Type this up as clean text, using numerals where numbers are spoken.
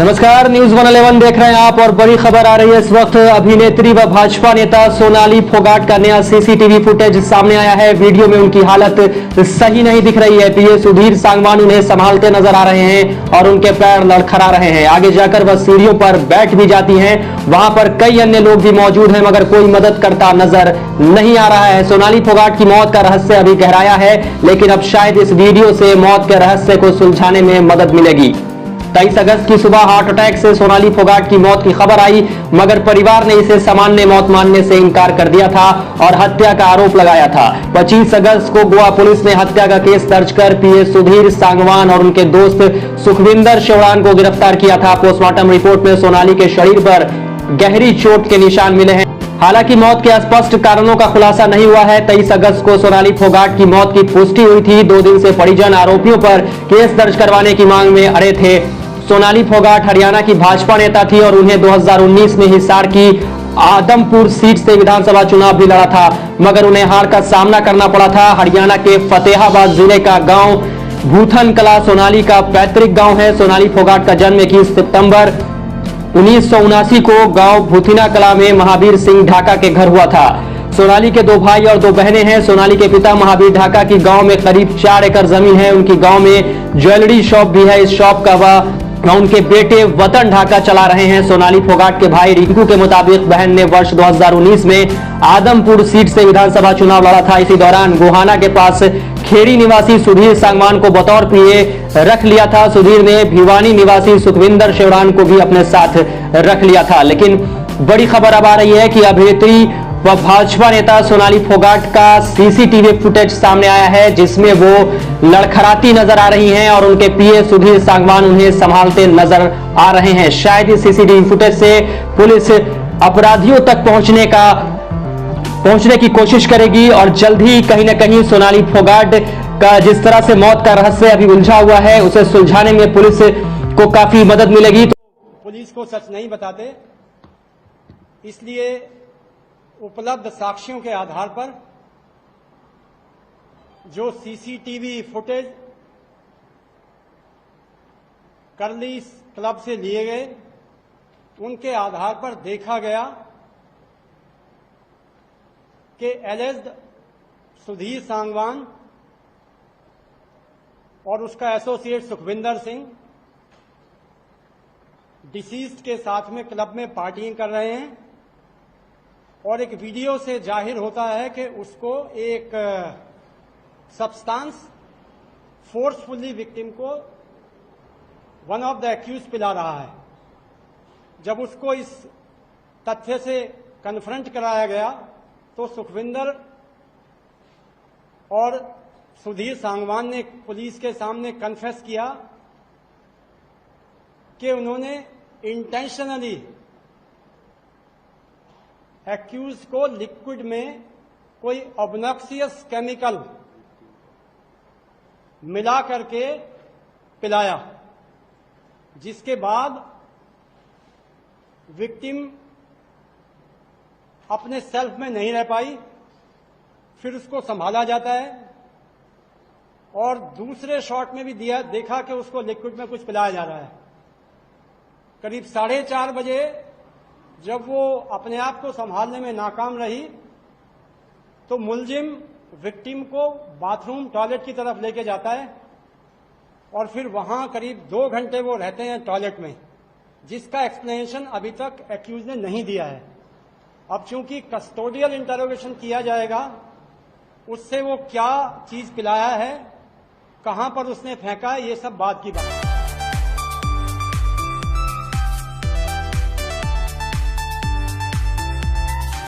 नमस्कार, न्यूज 111 देख रहे हैं आप और बड़ी खबर आ रही है इस वक्त। अभिनेत्री व भाजपा नेता सोनाली फोगाट का नया सीसीटीवी फुटेज सामने आया है। वीडियो में उनकी हालत सही नहीं दिख रही है। पीए सुधीर सांगवान उन्हें संभालते नजर आ रहे हैं और उनके पैर लड़खड़ा रहे हैं। आगे जाकर वह सीढ़ियों पर बैठ भी जाती हैं। वहां पर कई अन्य लोग भी मौजूद हैं मगर कोई मदद करता नजर नहीं आ रहा है। सोनाली फोगाट की मौत का रहस्य अभी गहराया है, लेकिन अब शायद इस वीडियो से मौत के रहस्य को सुलझाने में मदद मिलेगी। 23 अगस्त की सुबह हार्ट अटैक से सोनाली फोगाट की मौत की खबर आई, मगर परिवार ने इसे सामान्य मौत मानने से इनकार कर दिया था और हत्या का आरोप लगाया था। 25 अगस्त को गोवा पुलिस ने हत्या का केस दर्ज कर पीए सुधीर सांगवान और उनके दोस्त सुखविंदर शेवड़ान को गिरफ्तार किया था। पोस्टमार्टम रिपोर्ट में सोनाली के शरीर पर गहरी चोट के निशान मिले हैं। हालांकि मौत के स्पष्ट कारणों का खुलासा नहीं हुआ है। 23 अगस्त को सोनाली फोगाट की मौत की पुष्टि हुई थी। 2 दिन से परिजन आरोपियों पर केस दर्ज करवाने की मांग में अड़े थे। सोनाली फोगाट हरियाणा की भाजपा नेता थी और उन्हें 2019 में हिसार की आदमपुर सीट से विधानसभा चुनाव भी लड़ा था, मगर उन्हें हार का सामना करना पड़ा था। हरियाणा के फतेहाबाद जिले का गांव भूथन कला सोनाली का पैतृक गांव है। सोनाली फोगाट का जन्म 21 सितंबर 1979 को गांव भूथिना कला में महावीर सिंह ढाका के घर हुआ था। सोनाली के 2 भाई और 2 बहनें हैं। सोनाली के पिता महावीर ढाका की गांव में करीब 4 एकड़ जमीन है। उनकी गांव में ज्वेलरी शॉप भी है। इस शॉप का वह उनके बेटे वतन ढाका चला रहे हैं। सोनाली फोगाट के भाई रिंकू के मुताबिक बहन ने वर्ष 2019 में आदमपुर सीट से विधानसभा चुनाव लड़ा था। इसी दौरान गोहाना के पास खेड़ी निवासी सुधीर सांगवान को बतौर पीए रख लिया था। सुधीर ने भिवानी निवासी सुखविंदर शेवड़ान को भी अपने साथ रख लिया था। लेकिन बड़ी खबर अब आ रही है कि अभिनेत्री व भाजपा नेता सोनाली फोगाट का सीसीटीवी फुटेज सामने आया है, जिसमें वो लड़खड़ाती नजर आ रही हैं और उनके पीए सुधीर सांगवान उन्हें संभालते नजर आ रहे हैं। शायद इस सीसीटीवी फुटेज से पुलिस अपराधियों तक पहुंचने की कोशिश करेगी और जल्द ही कहीं ना कहीं सोनाली फोगाट का जिस तरह से मौत का रहस्य अभी उलझा हुआ है, उसे सुलझाने में पुलिस को काफी मदद मिलेगी। पुलिस को सच नहीं बताते, इसलिए उपलब्ध साक्ष्यों के आधार पर जो सीसीटीवी फुटेज करली क्लब से लिए गए, उनके आधार पर देखा गया कि एलिज्ड सुधीर सांगवान और उसका एसोसिएट सुखविंदर सिंह डिसीज्ड के साथ में क्लब में पार्टिंग कर रहे हैं और एक वीडियो से जाहिर होता है कि उसको एक सब्सटेंस फोर्सफुली विक्टिम को वन ऑफ द एक्यूज पिला रहा है। जब उसको इस तथ्य से कन्फ्रंट कराया गया तो सुखविंदर और सुधीर सांगवान ने पुलिस के सामने कन्फेस किया कि उन्होंने इंटेंशनली एक्यूज को लिक्विड में कोई ऑब्नॉक्सियस केमिकल मिला करके पिलाया, जिसके बाद विक्टिम अपने सेल्फ में नहीं रह पाई। फिर उसको संभाला जाता है और दूसरे शॉट में भी देखा कि उसको लिक्विड में कुछ पिलाया जा रहा है। करीब 4:30 बजे जब वो अपने आप को संभालने में नाकाम रही तो मुलजिम विक्टिम को बाथरूम टॉयलेट की तरफ लेके जाता है और फिर वहां करीब 2 घंटे वो रहते हैं टॉयलेट में, जिसका एक्सप्लेनेशन अभी तक एक्यूज ने नहीं दिया है। अब चूंकि कस्टोडियल इंटरोगेशन किया जाएगा, उससे वो क्या चीज पिलाया है, कहां पर उसने फेंका, ये सब बात की बात है।